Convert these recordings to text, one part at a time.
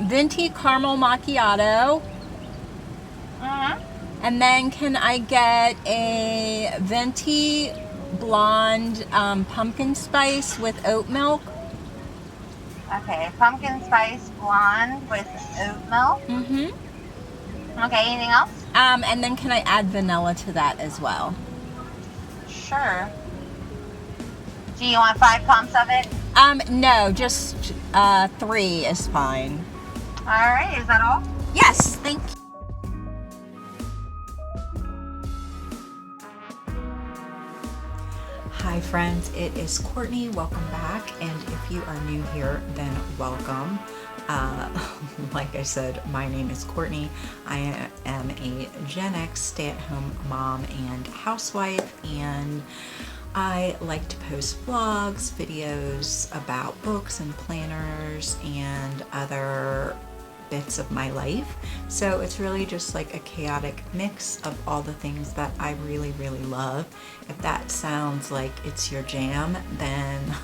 venti caramel macchiato. And then can I get a venti blonde pumpkin spice with oat milk? Okay, pumpkin spice blonde with oat milk. Mm-hmm. Okay, anything else? And then can I add vanilla to that as well? Sure. Do you want 5 pumps of it? No, just 3 is fine. All right, is that all? Yes, thank you. Hi friends, it is Courtney. Welcome back, and if you are new here, then welcome. Like I said, my name is Courtney. I am a Gen X stay-at-home mom and housewife, and I like to post vlogs, videos about books and planners and other bits of my life. So it's really just like a chaotic mix of all the things that I really, really love. If that sounds like it's your jam, then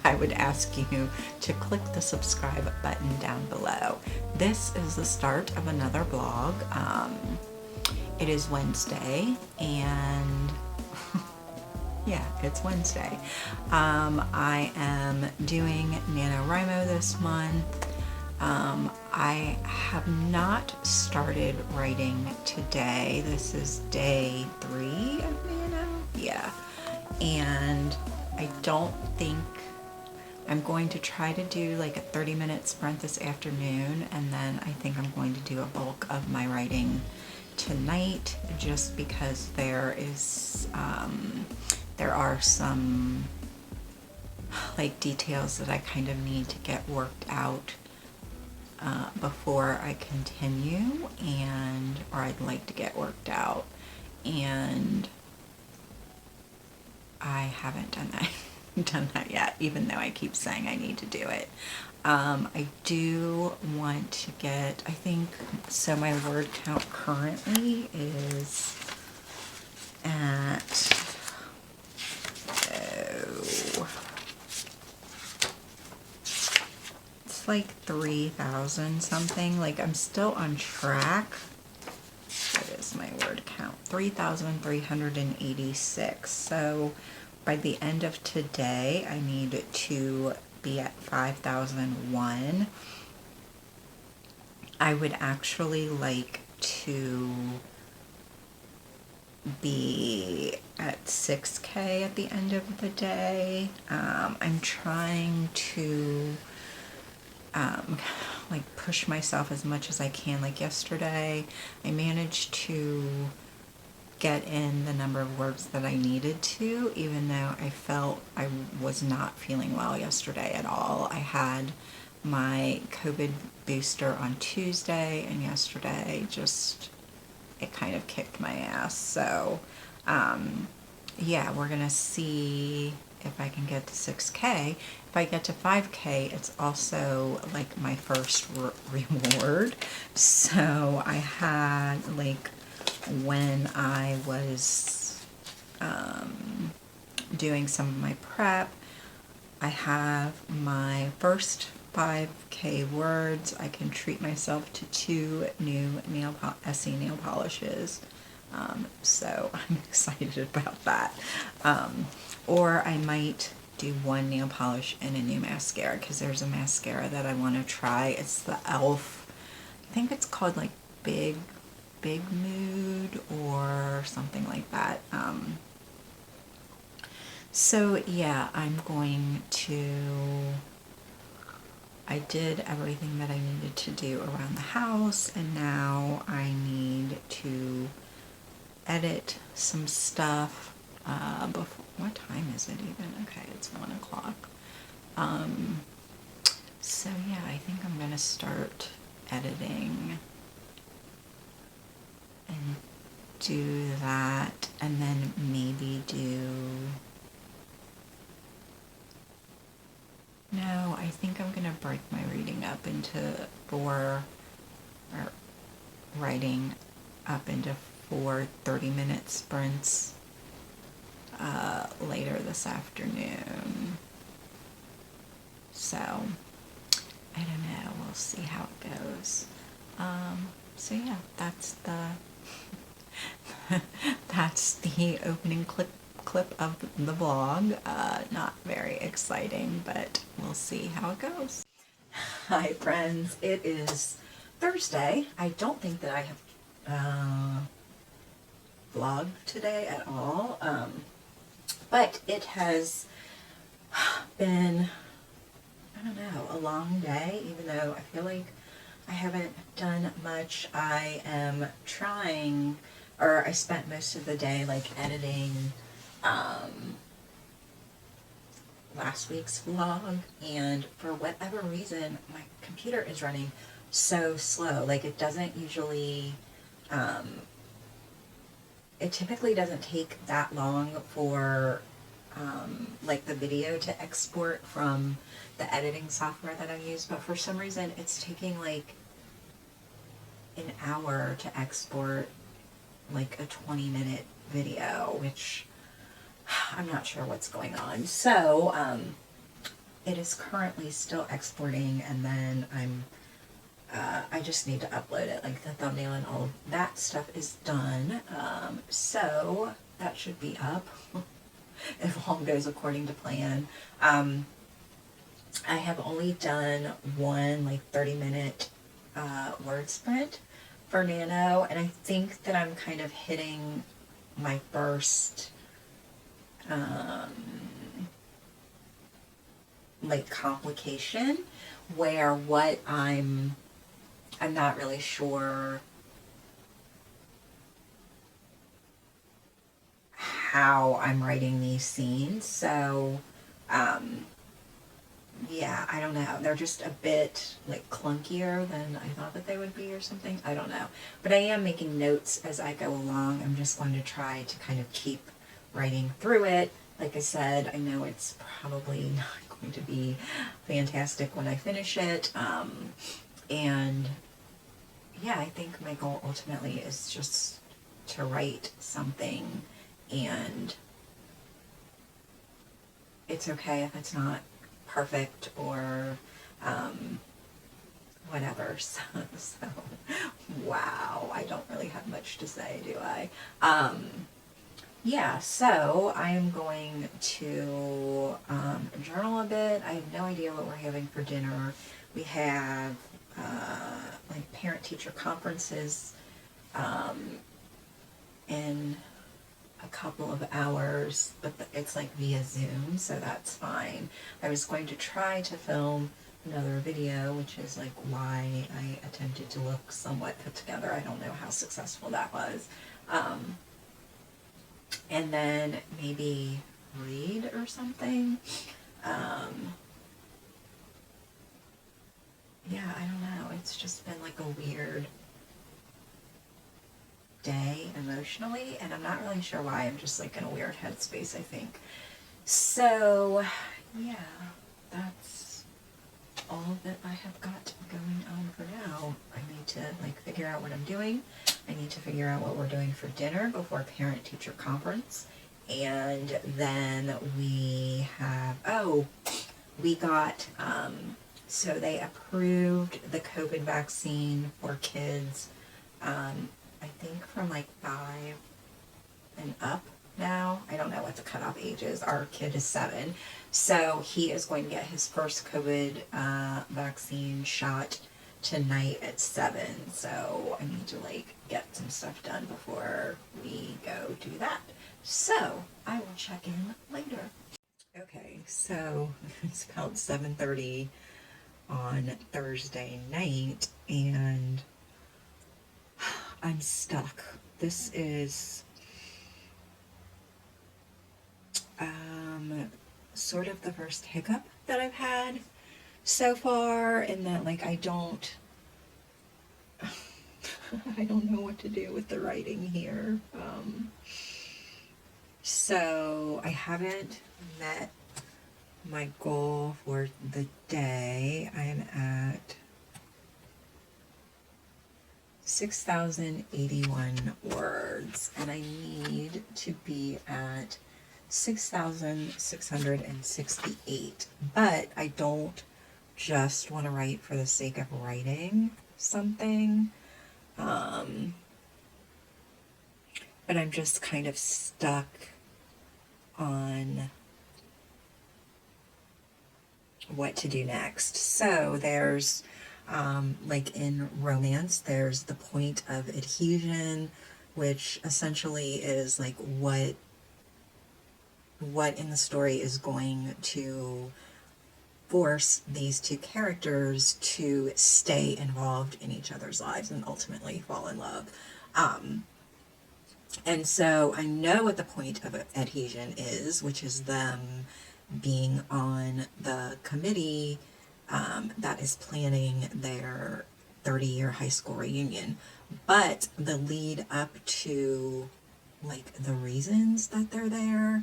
I would ask you to click the subscribe button down below. This is the start of another vlog. It is Wednesday, and yeah, it's Wednesday. I am doing NaNoWriMo this month. I have not started writing today. This is day 3 of Nano. Yeah. And I don't think I'm going to try to do like a 30-minute sprint this afternoon, and then I think I'm going to do a bulk of my writing tonight, just because there are some like details that I kind of need to get worked out before I continue, or I'd like to get worked out, and I haven't done that yet, even though I keep saying I need to do it. I do want to get, I think, so my word count currently is at, it's like 3,000 something. Like, I'm still on track. What is my word count? 3,386. So by the end of today, I need to be at 5,001. I would actually like to be at 6K at the end of the day. I'm trying to like push myself as much as I can. Like yesterday, I managed to get in the number of words that I needed to, even though I felt I was not feeling well yesterday at all. I had my COVID booster on Tuesday, and yesterday just, it kind of kicked my ass. So yeah, we're gonna see if I can get to 6K. If I get to 5K, it's also like my first reward. So I had, like, when I was doing some of my prep, I have my first 5K words. I can treat myself to 2 new SE nail polishes. So I'm excited about that. Or I might do 1 nail polish and a new mascara, because there's a mascara that I want to try. It's the e.l.f. I think it's called like Big Mood or something like that. So yeah, I did everything that I needed to do around the house, and now I need to edit some stuff before, what time is it even? Okay, it's 1 o'clock. So yeah, I think I'm gonna start editing and do that, and then maybe no, I think I'm gonna break my reading up into 4, or writing up into 4 30-minute sprints later this afternoon. So I don't know. We'll see how it goes. So yeah, that's the that's the opening clip of the vlog. Not very exciting, but we'll see how it goes. Hi friends, it is Thursday. I don't think that I have vlogged today at all, but it has been, I don't know, a long day, even though I feel like I haven't done much. I am trying, or I spent most of the day like editing last week's vlog, and for whatever reason my computer is running so slow. Like it doesn't usually, it typically doesn't take that long for like the video to export from the editing software that I use, but for some reason it's taking like an hour to export like a 20-minute video, which I'm not sure what's going on. So it is currently still exporting, and then I just need to upload it, like the thumbnail and all of that stuff is done. So that should be up if all goes according to plan. I have only done one like 30-minute word sprint for Nano, and I think that I'm kind of hitting my first like complication, where what I'm not really sure how I'm writing these scenes. So yeah, I don't know. They're just a bit like clunkier than I thought that they would be or something. I don't know. But I am making notes as I go along. I'm just going to try to kind of keep writing through it. Like I said, I know it's probably not going to be fantastic when I finish it. And yeah, I think my goal ultimately is just to write something, and it's okay if it's not perfect or whatever. So wow, I don't really have much to say, do I? Yeah, so I am going to journal a bit. I have no idea what we're having for dinner. We have like parent-teacher conferences in a couple of hours, but it's like via Zoom, so that's fine. I was going to try to film another video, which is like why I attempted to look somewhat put together. I don't know how successful that was. And then maybe read or something. Yeah, I don't know. It's just been like a weird day emotionally, and I'm not really sure why. I'm just like in a weird headspace, I think. So yeah, that's all that I have got going on for now. I need to like figure out what I'm doing. I need to figure out what we're doing for dinner before parent-teacher conference. And then we have, we got, so they approved the COVID vaccine for kids, I think from like 5 and up now. I don't know what the cutoff age is. Our kid is 7. So he is going to get his first COVID vaccine shot tonight at 7. So I need to like get some stuff done before we go do that. So I will check in later. Okay, so it's about 7:30 on Thursday night, and I'm stuck. This is sort of the first hiccup that I've had so far, in that like I don't know what to do with the writing here. So I haven't met my goal for the day. I am at 6,081 words, and I need to be at 6,668, but I don't just want to write for the sake of writing something. But I'm just kind of stuck on what to do next. So there's, like in romance, there's the point of adhesion, which essentially is like what in the story is going to force these two characters to stay involved in each other's lives and ultimately fall in love. And so I know what the point of adhesion is, which is them being on the committee that is planning their 30-year high school reunion. But the lead up to, like, the reasons that they're there,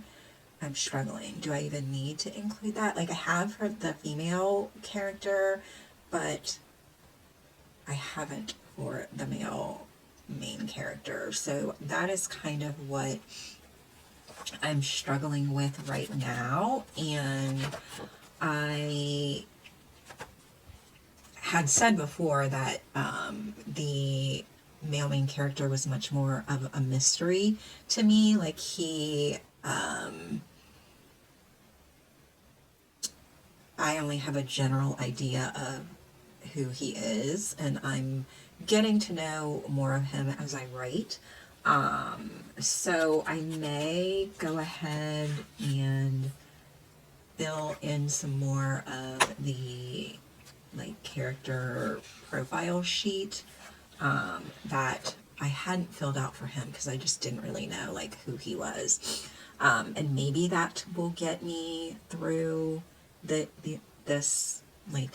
I'm struggling. Do I even need to include that? Like, I have for the female character, but I haven't for the male main character. So that is kind of what I'm struggling with right now. And I had said before that the male main character was much more of a mystery to me. Like, he I only have a general idea of who he is, and I'm getting to know more of him as I write. So I may go ahead and fill in some more of the, like, character profile sheet that I hadn't filled out for him because I just didn't really know, like, who he was. And maybe that will get me through this, like,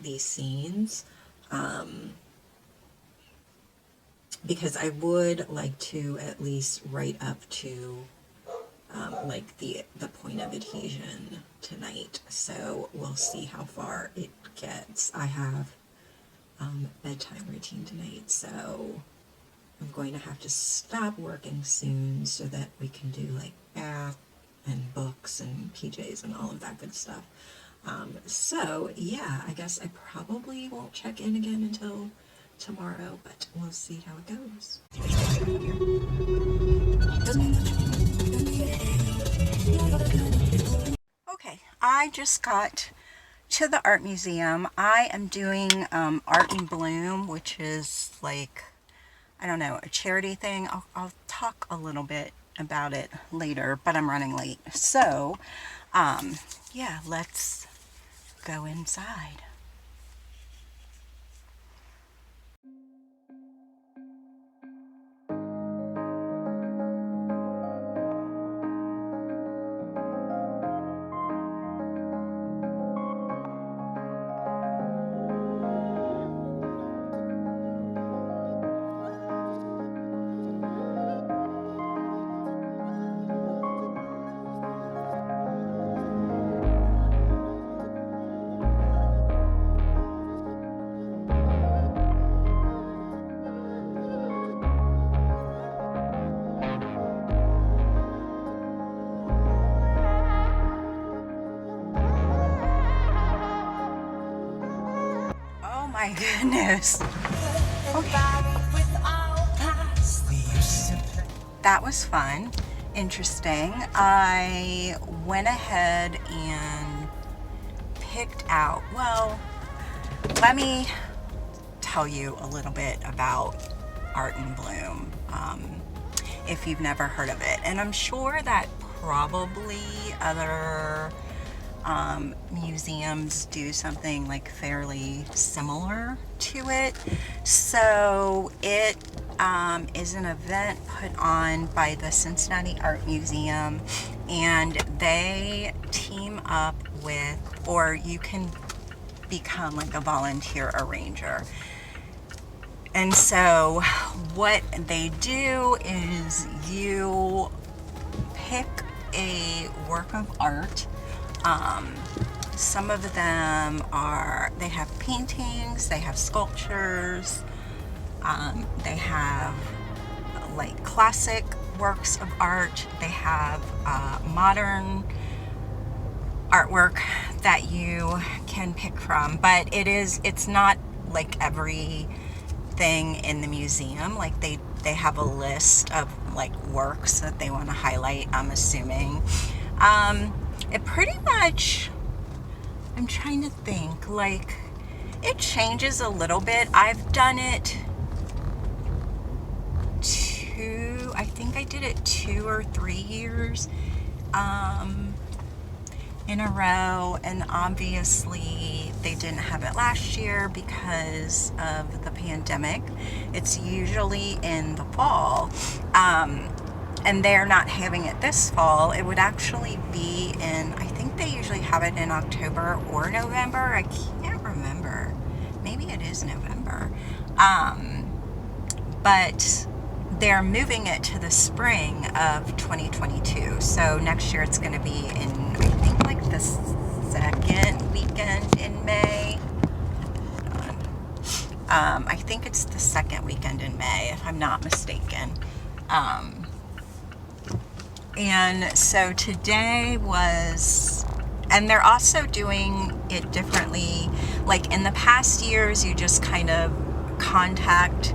these scenes. Because I would like to at least write up to like the point of adhesion tonight. So we'll see how far it gets. I have bedtime routine tonight, so I'm going to have to stop working soon so that we can do, like, bath and books and PJs and all of that good stuff. So yeah, I guess I probably won't check in again until tomorrow, but we'll see how it goes. Okay, I just got to the art museum. I am doing Art in Bloom, which is, like, I don't know, a charity thing. I'll talk a little bit about it later, but I'm running late. So, yeah, let's go inside. Oh my goodness. Okay. That was fun. Interesting. I went ahead and picked out, well, let me tell you a little bit about Art in Bloom, if you've never heard of it. And I'm sure that probably other museums do something, like, fairly similar to it. So it is an event put on by the Cincinnati Art Museum, and they team up with, or you can become, like, a volunteer arranger. And so what they do is you pick a work of art. Some of them they have paintings, they have sculptures, they have, like, classic works of art, they have modern artwork that you can pick from, but it's not like everything in the museum. Like they have a list of like works that they want to highlight, I'm assuming. It pretty much, I'm trying to think, like it changes a little bit. I've done it I think I did it 2 or 3 years in a row, and obviously they didn't have it last year because of the pandemic. It's usually in the fall, and they're not having it this fall. It would actually be in, I think they usually have it in October or November. I can't remember. Maybe it is November. But they're moving it to the spring of 2022. So next year it's going to be in, I think, like the second weekend in May. I think it's the second weekend in May, if I'm not mistaken. And so today was, and they're also doing it differently. Like in the past years, you just kind of contact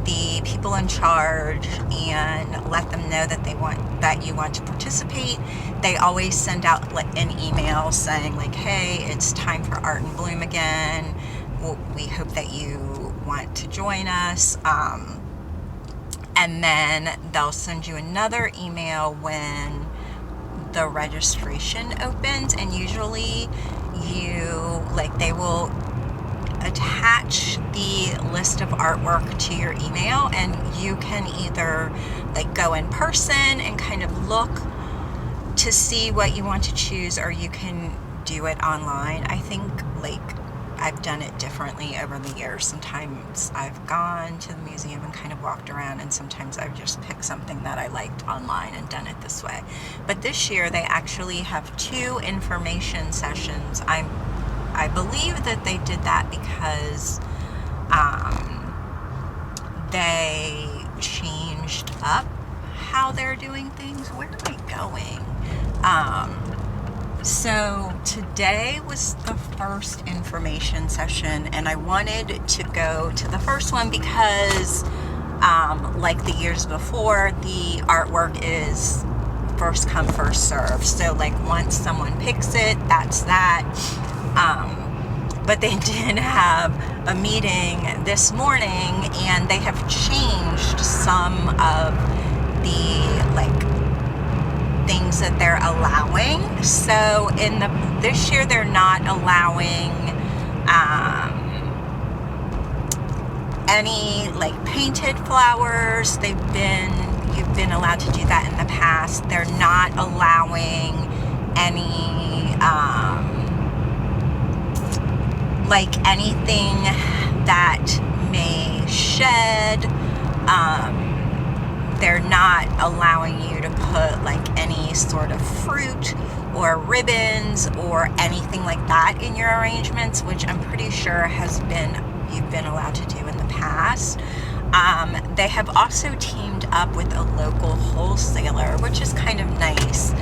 the people in charge and let them know that you want to participate. They always send out an email saying like, hey, it's time for Art in Bloom again. We hope that you want to join us. And then they'll send you another email when the registration opens, and usually they will attach the list of artwork to your email, and you can either like go in person and kind of look to see what you want to choose, or you can do it online. I think like I've done it differently over the years. Sometimes I've gone to the museum and kind of walked around, and sometimes I've just picked something that I liked online and done it this way. But this year they actually have 2 information sessions. I believe that they did that because they changed up how they're doing things. Where am I going? So today was the first information session, and I wanted to go to the first one because like the years before, the artwork is first come, first serve. So like once someone picks it, that's that. But they did have a meeting this morning, and they have changed some of the things that they're allowing. So this year they're not allowing any painted flowers. You've been allowed to do that in the past. They're not allowing any anything that may shed. They're not allowing you to put any sort of fruit or ribbons or anything like that in your arrangements, which I'm pretty sure you've been allowed to do in the past. They have also teamed up with a local wholesaler, which is kind of nice,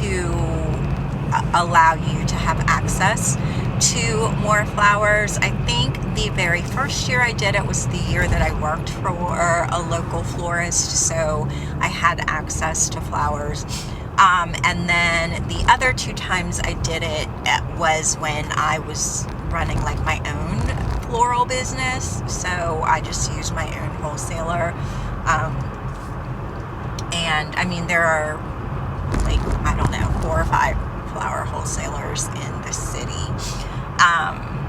to allow you to have access to more flowers. I think the very first year I did it was the year that I worked for a local florist, so I had access to flowers. And then the other 2 times I did it was when I was running my own floral business, so I just used my own wholesaler. And I mean, there are 4 or 5 flower wholesalers in the city.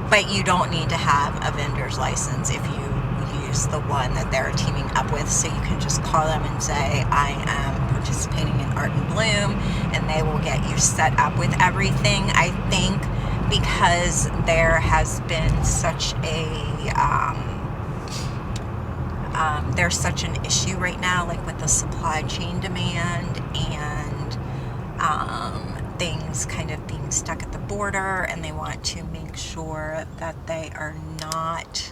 But you don't need to have a vendor's license if you use the one that they're teaming up with. So you can just call them and say, I am participating in Art in Bloom, and they will get you set up with everything. I think because there has been such there's such an issue right now, with the supply chain demand and things kind of being stuck at the border, and they want to make sure that they are not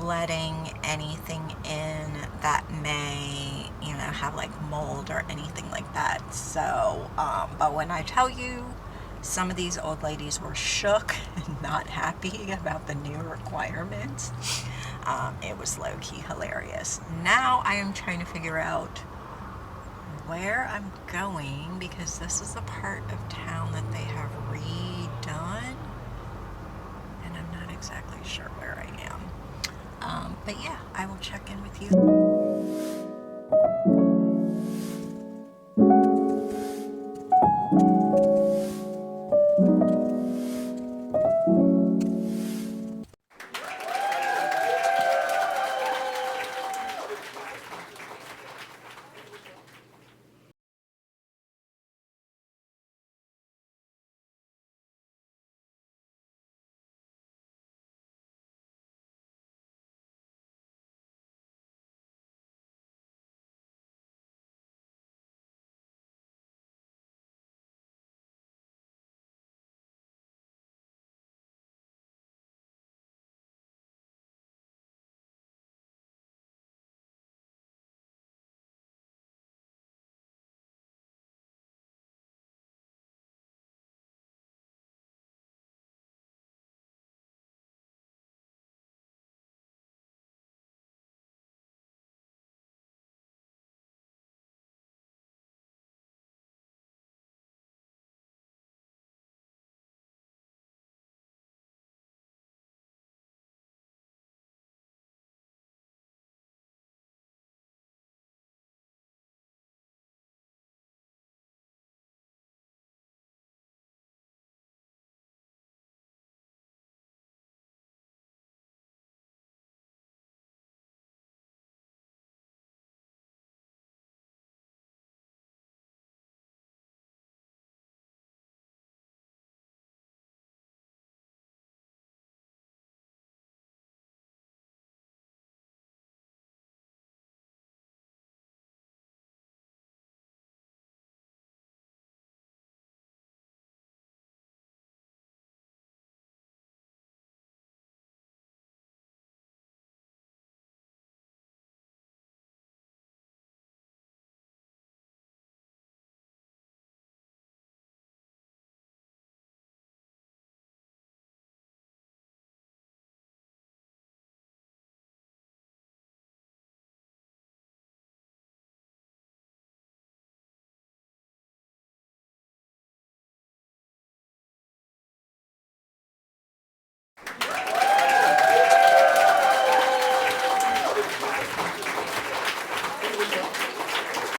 letting anything in that may, have mold or anything like that. So, but when I tell you Some of these old ladies were shook and not happy about the new requirements. It was low-key hilarious. Now I am trying to figure out where I'm going, because this is the part of town that they have redone, and I'm not exactly sure where I am. But yeah, I will check in with you.